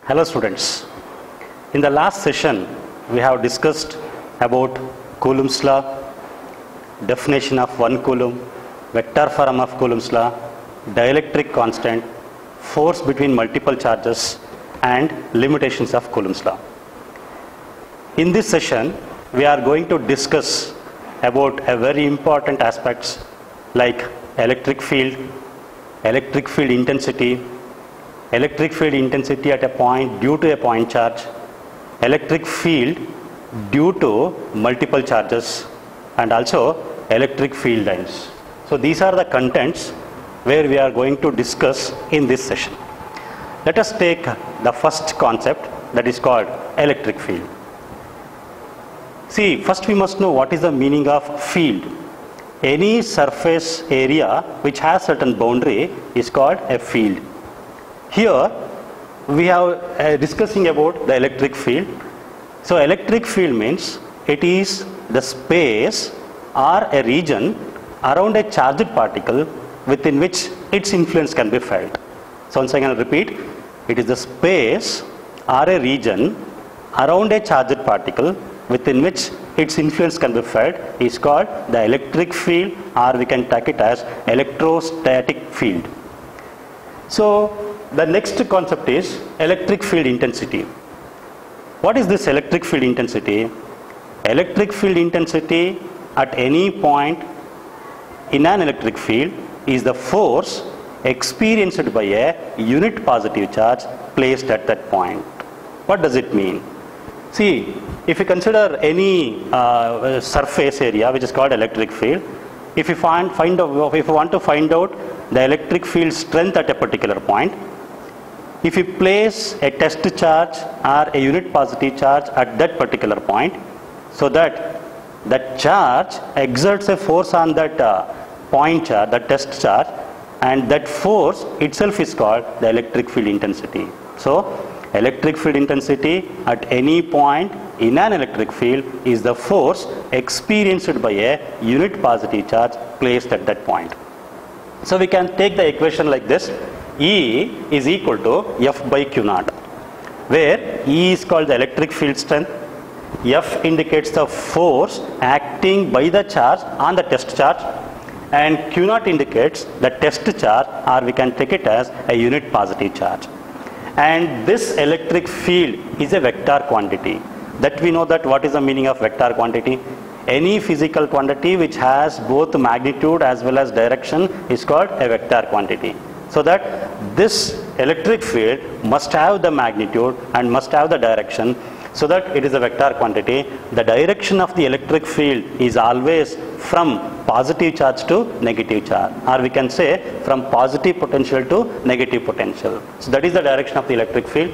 Hello students. In the last session we have discussed about Coulomb's law, definition of 1 Coulomb, vector form of Coulomb's law, dielectric constant, force between multiple charges and limitations of Coulomb's law. In this session we are going to discuss about a very important aspects like electric field intensity at a point due to a point charge, electric field due to multiple charges, and also electric field lines. So these are the contents where we are going to discuss in this session. Let us take the first concept, that is called electric field. See, first we must know what is the meaning of field. Any surface area which has certain boundary is called a field. Here we are discussing about the electric field. So electric field means it is the space or a region around a charged particle within which its influence can be felt. So once again I'll repeat, it is the space or a region around a charged particle within which its influence can be felt is called the electric field, or we can take it as electrostatic field. So the next concept is electric field intensity. What is this electric field intensity? Electric field intensity at any point in an electric field is the force experienced by a unit positive charge placed at that point. What does it mean? See, if you consider any surface area which is called electric field, if you want to find out the electric field strength at a particular point, if you place a test charge or a unit positive charge at that particular point, so that that charge exerts a force on that point charge, the test charge, and that force itself is called the electric field intensity. So electric field intensity at any point in an electric field is the force experienced by a unit positive charge placed at that point. So we can take the equation like this: E is equal to F by Q naught, where E is called the electric field strength, F indicates the force acting by the charge on the test charge, and Q naught indicates the test charge, or we can take it as a unit positive charge. And this electric field is a vector quantity. That we know that what is the meaning of vector quantity. Any physical quantity which has both magnitude as well as direction is called a vector quantity. So that this electric field must have the magnitude and must have the direction, so that it is a vector quantity. The direction of the electric field is always from positive charge to negative charge, or we can say from positive potential to negative potential. So that is the direction of the electric field,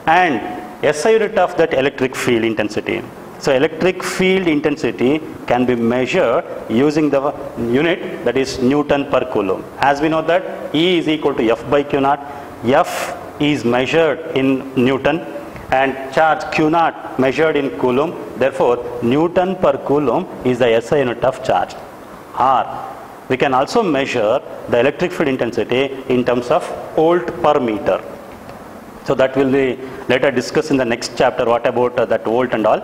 and SI unit of that electric field intensity. So electric field intensity can be measured using the unit, that is Newton per Coulomb. As we know that E is equal to F by Q naught. F is measured in Newton and charge Q naught measured in Coulomb. Therefore Newton per Coulomb is the SI unit of charge. Or we can also measure the electric field intensity in terms of volt per meter. So that will be later discussed in the next chapter, what about that volt and all.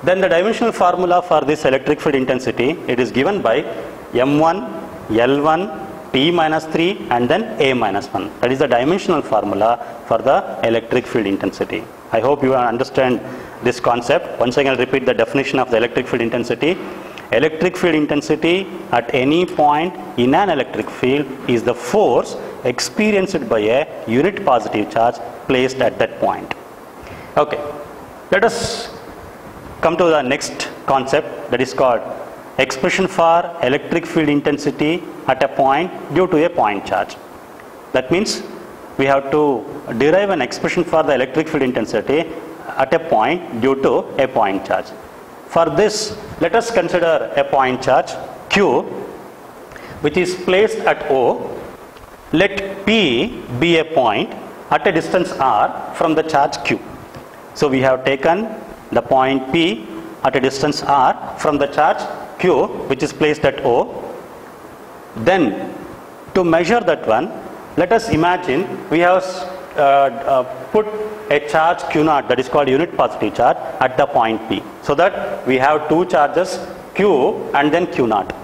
Then the dimensional formula for this electric field intensity, it is given by M1, L1, T minus 3 and then A minus 1. That is the dimensional formula for the electric field intensity. I hope you understand this concept. Once again I'll repeat the definition of the electric field intensity. Electric field intensity at any point in an electric field is the force experienced by a unit positive charge placed at that point. Okay, let us come to the next concept, that is called expression for electric field intensity at a point due to a point charge. That means we have to derive an expression for the electric field intensity at a point due to a point charge. For this, let us consider a point charge Q which is placed at O. Let P be a point at a distance R from the charge Q. So we have taken the point P at a distance R from the charge Q which is placed at O. Then to measure that one, let us imagine we have put a charge Q naught, that is called unit positive charge, at the point P, so that we have two charges Q and then Q naught.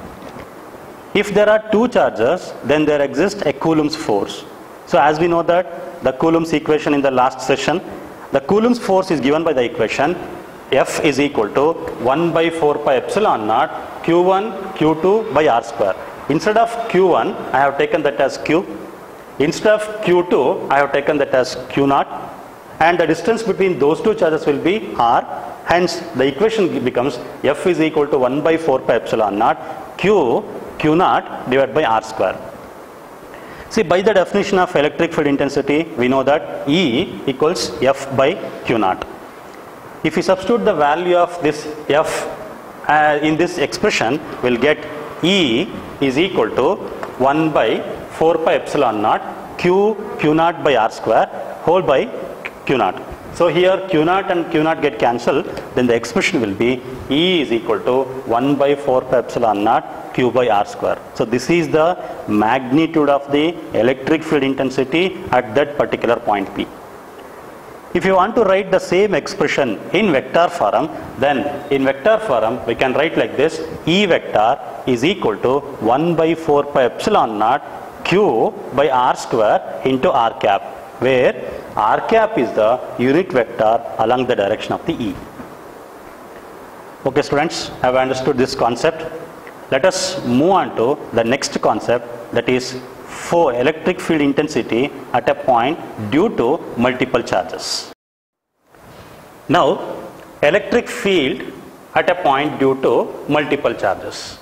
If there are two charges, then there exists a Coulomb's force. So as we know that the Coulomb's equation in the last session, the Coulomb's force is given by the equation F is equal to 1 by 4 pi epsilon naught Q1 Q2 by R square. Instead of Q1, I have taken that as Q. Instead of Q2, I have taken that as Q naught. And the distance between those two charges will be R. Hence, the equation becomes F is equal to 1 by 4 pi epsilon naught Q naught divided by R square. See, by the definition of electric field intensity, we know that E equals F by Q naught. If we substitute the value of this F in this expression, we'll get E is equal to 1 by 4 pi epsilon naught Q naught by R square whole by Q naught. So here Q naught and Q naught get cancelled, then the expression will be E is equal to 1 by 4 pi epsilon naught Q by R square. So this is the magnitude of the electric field intensity at that particular point P. If you want to write the same expression in vector form, then in vector form we can write like this: E vector is equal to 1 by 4 pi epsilon naught Q by R square into R cap, where R cap is the unit vector along the direction of the E. Okay students, have understood this concept? Let us move on to the next concept, that is for electric field intensity at a point due to multiple charges. Now, electric field at a point due to multiple charges.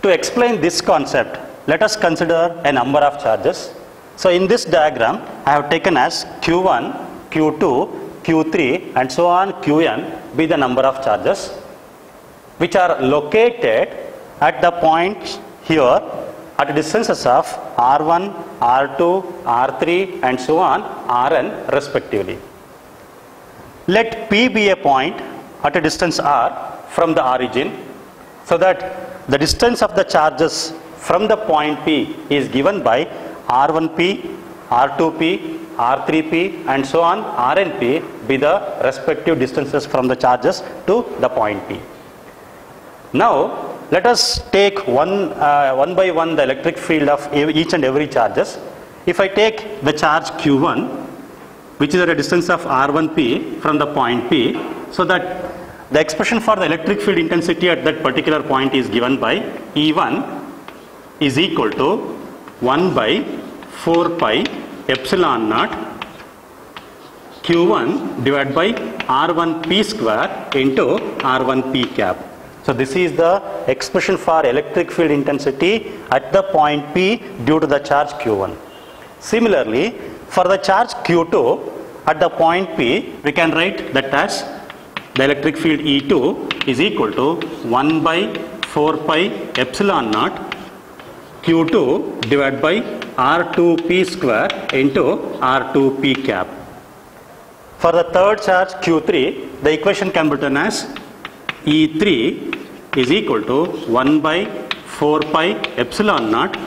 To explain this concept, let us consider a number of charges. So in this diagram, I have taken as Q1, Q2, Q3 and so on Qn be the number of charges which are located at the points here at distances of R1, R2, R3 and so on Rn respectively. Let P be a point at a distance R from the origin, so that the distance of the charges from the point P is given by R1P, R2P, R3P and so on Rnp be the respective distances from the charges to the point P. Now let us take one by one the electric field of each and every charges. If I take the charge Q1, which is at a distance of R1P from the point P, so that the expression for the electric field intensity at that particular point is given by E1 is equal to 1 by 4 pi epsilon naught Q1 divided by R1P square into R1P cap. So this is the expression for electric field intensity at the point P due to the charge Q1. Similarly, for the charge Q2 at the point P, we can write that as the electric field E2 is equal to 1 by 4 pi epsilon naught Q2 divided by R2P square into R2P cap. For the third charge Q3, the equation can be written as E3 is equal to 1 by 4 pi epsilon naught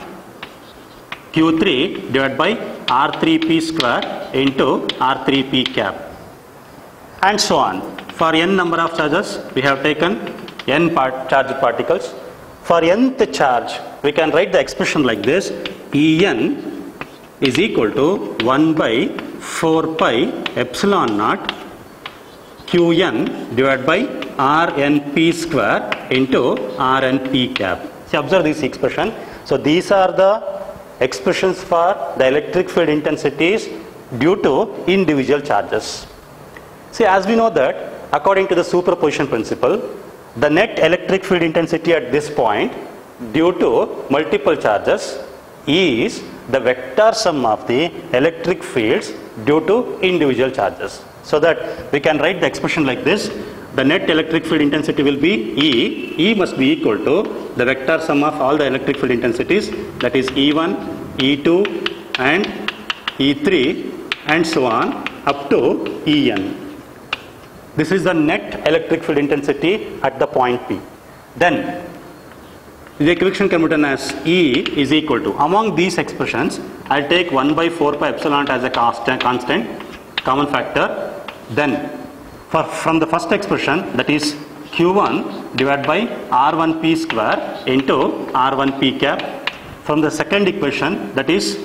Q3 divided by R3P square into R3P cap and so on. For n number of charges, we have taken n charged particles. For nth charge, we can write the expression like this: En is equal to 1 by 4 pi epsilon naught Qn divided by Rnp square into Rnp cap. See, observe this expression. So these are the expressions for the electric field intensities due to individual charges. See, as we know that according to the superposition principle, the net electric field intensity at this point due to multiple charges is the vector sum of the electric fields due to individual charges. So that we can write the expression like this: the net electric field intensity will be E. E must be equal to the vector sum of all the electric field intensities, that is E1, E2 and E3 and so on up to En. This is the net electric field intensity at the point P. Then the equation can be written as E is equal to, among these expressions, I'll take 1 by 4 pi epsilon naught as a constant, common factor. Then from the first expression, that is Q1 divided by R1P square into R1P cap. From the second equation, that is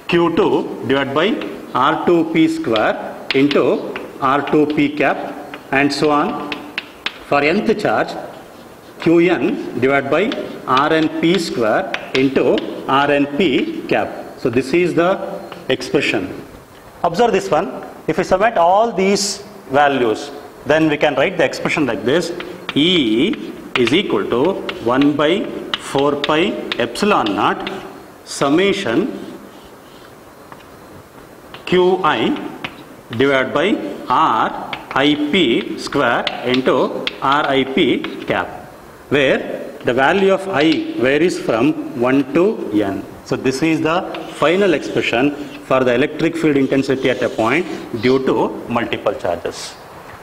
Q2 divided by R2P square into R2P cap, and so on. For nth charge, Qn divided by Rnp square into Rnp cap. So this is the expression. Observe this one. If we submit all these values, then we can write the expression like this: E is equal to 1 by 4 pi epsilon naught summation Qi divided by Rip square into Rip cap, where the value of I varies from 1 to n. So this is the final expression for the electric field intensity at a point due to multiple charges.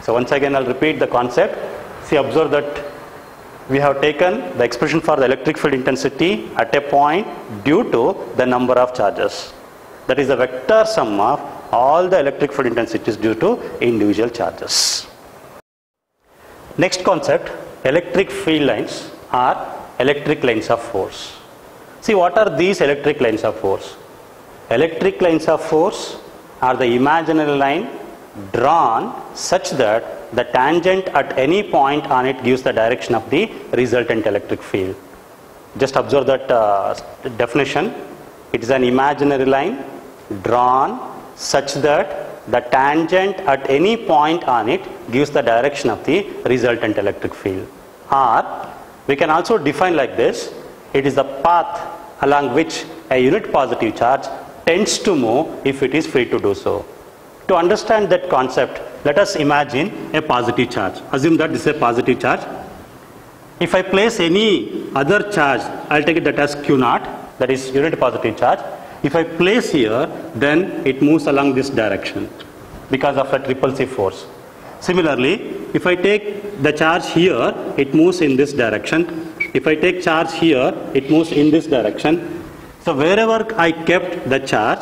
So once again I'll repeat the concept. See, observe that we have taken the expression for the electric field intensity at a point due to the number of charges. That is the vector sum of all the electric field intensities due to individual charges. Next concept, electric field lines are electric lines of force. See, what are these electric lines of force? Electric lines of force are the imaginary line drawn such that the tangent at any point on it gives the direction of the resultant electric field. Just observe that definition. It is an imaginary line drawn such that the tangent at any point on it gives the direction of the resultant electric field. Or we can also define like this: it is the path along which a unit positive charge tends to move if it is free to do so. To understand that concept, let us imagine a positive charge. Assume that this is a positive charge. If I place any other charge, I'll take it that as Q0, that is unit positive charge. If I place here, then it moves along this direction because of that repulsive force. Similarly, if I take the charge here, it moves in this direction. If I take charge here, it moves in this direction. So wherever I kept the charge,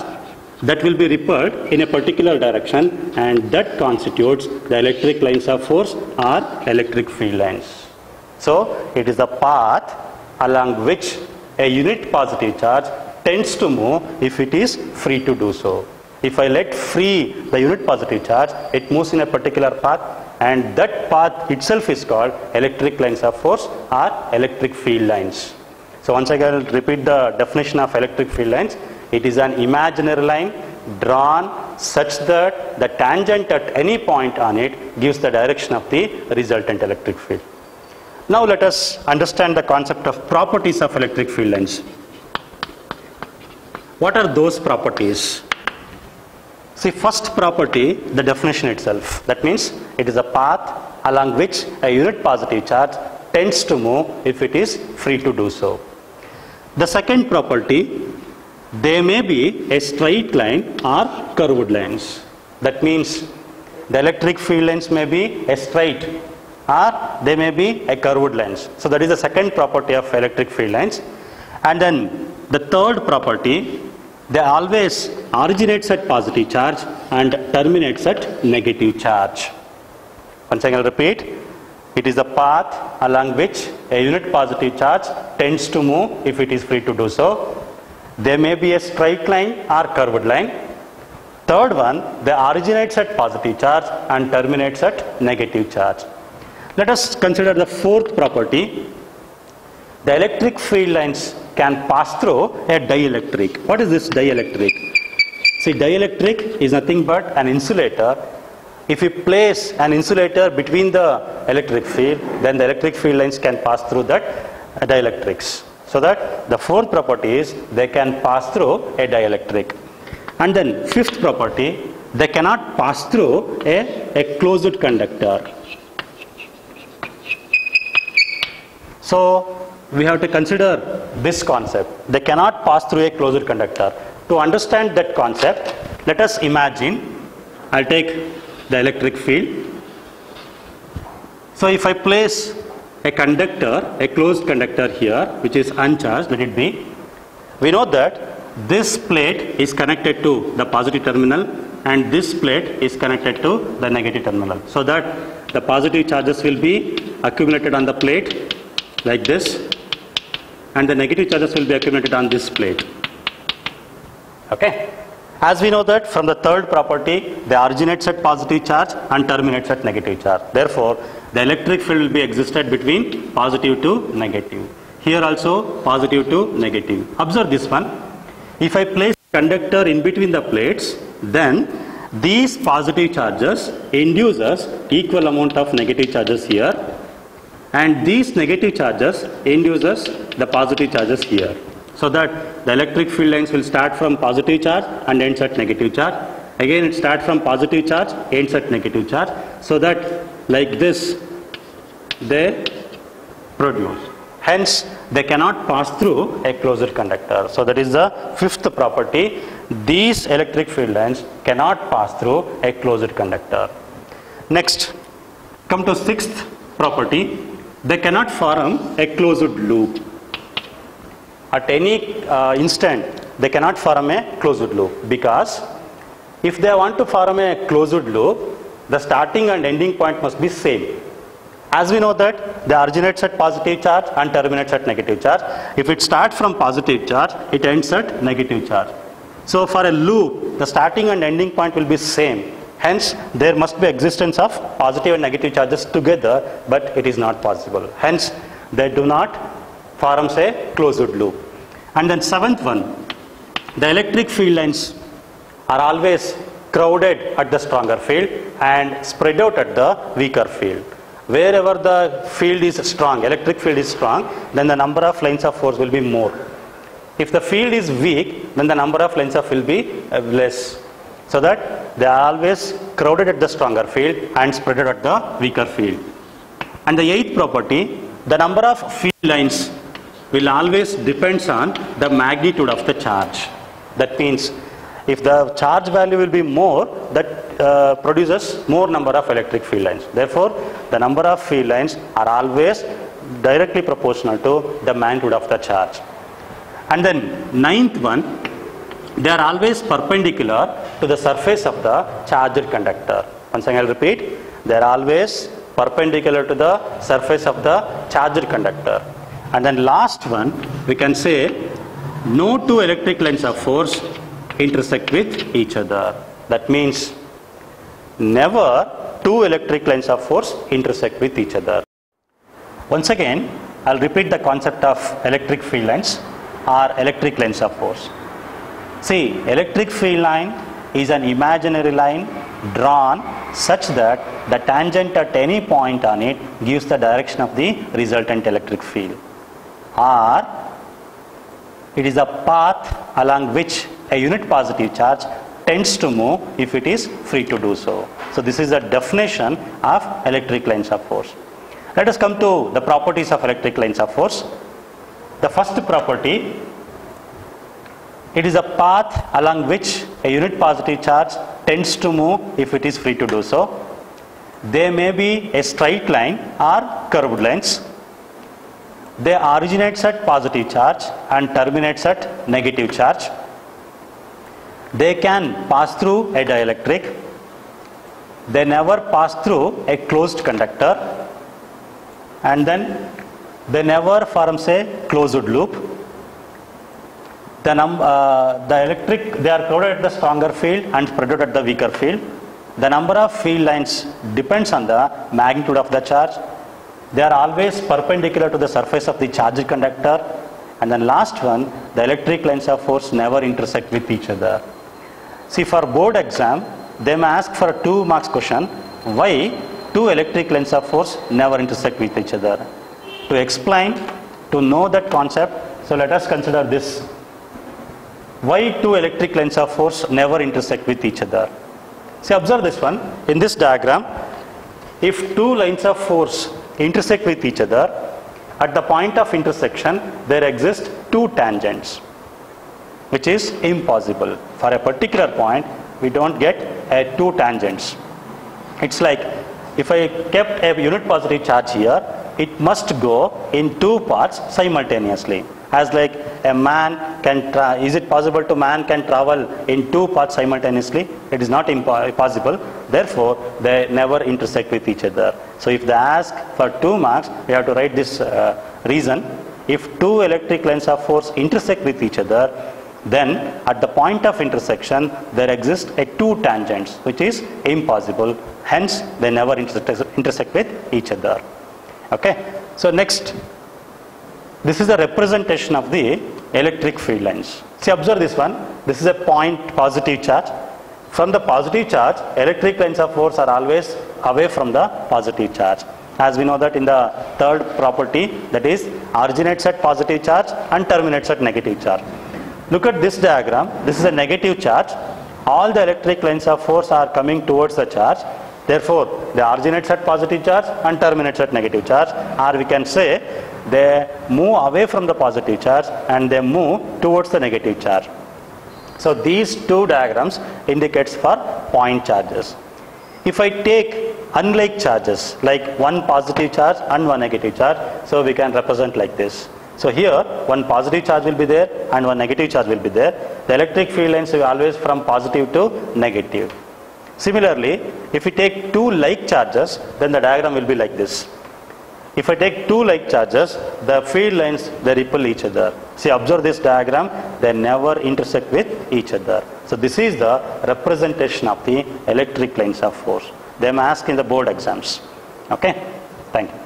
that will be repelled in a particular direction, and that constitutes the electric lines of force or electric field lines. So it is the path along which a unit positive charge tends to move if it is free to do so. If I let free the unit positive charge, it moves in a particular path, and that path itself is called electric lines of force or electric field lines. So once again, I'll repeat the definition of electric field lines. It is an imaginary line drawn such that the tangent at any point on it gives the direction of the resultant electric field. Now let us understand the concept of properties of electric field lines. What are those properties? See, first property, the definition itself. That means it is a path along which a unit positive charge tends to move if it is free to do so. The second property, they may be a straight line or curved lines. That means the electric field lines may be a straight or they may be a curved lines. So that is the second property of electric field lines. And then the third property, they always originates at positive charge and terminates at negative charge. Once again, I'll repeat. It is the path along which a unit positive charge tends to move if it is free to do so. There may be a straight line or curved line. Third one, they originates at positive charge and terminates at negative charge. Let us consider the fourth property. The electric field lines can pass through a dielectric. What is this dielectric? See, dielectric is nothing but an insulator. If you place an insulator between the electric field, then the electric field lines can pass through that dielectrics. So that the fourth property is they can pass through a dielectric. And then fifth property, they cannot pass through a closed conductor. So we have to consider this concept. They cannot pass through a closed conductor. To understand that concept, let us imagine, I'll take the electric field. So if I place a conductor, a closed conductor here, which is uncharged, let it be. We know that this plate is connected to the positive terminal and this plate is connected to the negative terminal, so that the positive charges will be accumulated on the plate like this and the negative charges will be accumulated on this plate. Okay. As we know that from the third property, they originates at positive charge and terminates at negative charge. Therefore, the electric field will be existed between positive to negative. Here also positive to negative. Observe this one. If I place conductor in between the plates, then these positive charges induces equal amount of negative charges here, and these negative charges induces the positive charges here, so that the electric field lines will start from positive charge and ends at negative charge. Again, it starts from positive charge, ends at negative charge, so that like this they produce. Hence, they cannot pass through a closed conductor. So that is the fifth property. These electric field lines cannot pass through a closed conductor. Next, come to sixth property. They cannot form a closed loop. At any instant, they cannot form a closed loop, because if they want to form a closed loop, the starting and ending point must be same. As we know that they originates at positive charge and terminates at negative charge. If it starts from positive charge, it ends at negative charge. So for a loop, the starting and ending point will be same. Hence, there must be existence of positive and negative charges together, but it is not possible. Hence, they do not form a closed loop. And then seventh one, the electric field lines are always crowded at the stronger field and spread out at the weaker field. Wherever the field is strong, electric field is strong, then the number of lines of force will be more. If the field is weak, then the number of lines of will be less. So that they are always crowded at the stronger field and spread out at the weaker field. And the eighth property, the number of field lines will always depends on the magnitude of the charge. That means if the charge value will be more, that produces more number of electric field lines. Therefore, the number of field lines are always directly proportional to the magnitude of the charge. And then ninth one, they are always perpendicular to the surface of the charged conductor. Once again I will repeat, they are always perpendicular to the surface of the charged conductor. And then last one, we can say no two electric lines of force intersect with each other. That means never two electric lines of force intersect with each other. Once again, I'll repeat the concept of electric field lines or electric lines of force. See, electric field line is an imaginary line drawn such that the tangent at any point on it gives the direction of the resultant electric field, or it is a path along which a unit positive charge tends to move if it is free to do so. So this is the definition of electric lines of force. Let us come to the properties of electric lines of force. The first property, it is a path along which a unit positive charge tends to move if it is free to do so. They may be a straight line or curved lines. They originates at positive charge and terminates at negative charge. They can pass through a dielectric. They never pass through a closed conductor, and then they never forms a closed loop. The electric, they are crowded at the stronger field and spread out at the weaker field. The number of field lines depends on the magnitude of the charge. They are always perpendicular to the surface of the charged conductor. And then last one, the electric lines of force never intersect with each other. See, for board exam, they may ask for a 2 marks question, why two electric lines of force never intersect with each other? To explain, to know that concept, so let us consider this. Why two electric lines of force never intersect with each other? See, observe this one. In this diagram, if two lines of force intersect with each other, at the point of intersection, there exist two tangents, which is impossible. For a particular point, we don't get two tangents. It's like if I kept a unit positive charge here, it must go in two paths simultaneously. as like a man can, is it possible to man can travel in two paths simultaneously? It is not possible. Therefore, they never intersect with each other. So if they ask for 2 marks, we have to write this reason. If two electric lines of force intersect with each other, then at the point of intersection there exist a 2 tangents, which is impossible. Hence, they never intersect with each other. Okay. So next, this is a representation of the electric field lines. See, observe this one. This is a point positive charge. From the positive charge, electric lines of force are always away from the positive charge. As we know that in the third property, that is originates at positive charge and terminates at negative charge. Look at this diagram. This is a negative charge. All the electric lines of force are coming towards the charge. Therefore, they originates at positive charge and terminates at negative charge. Or we can say they move away from the positive charge and they move towards the negative charge. So these 2 diagrams indicates for point charges. If I take unlike charges, like one positive charge and one negative charge, so we can represent like this. So here, one positive charge will be there and one negative charge will be there. The electric field lines will always from positive to negative. Similarly, if we take 2 like charges, then the diagram will be like this. If I take 2 like charges, the field lines, they repel each other. See, observe this diagram, they never intersect with each other. So this is the representation of the electric lines of force. They may ask in the board exams. Okay, thank you.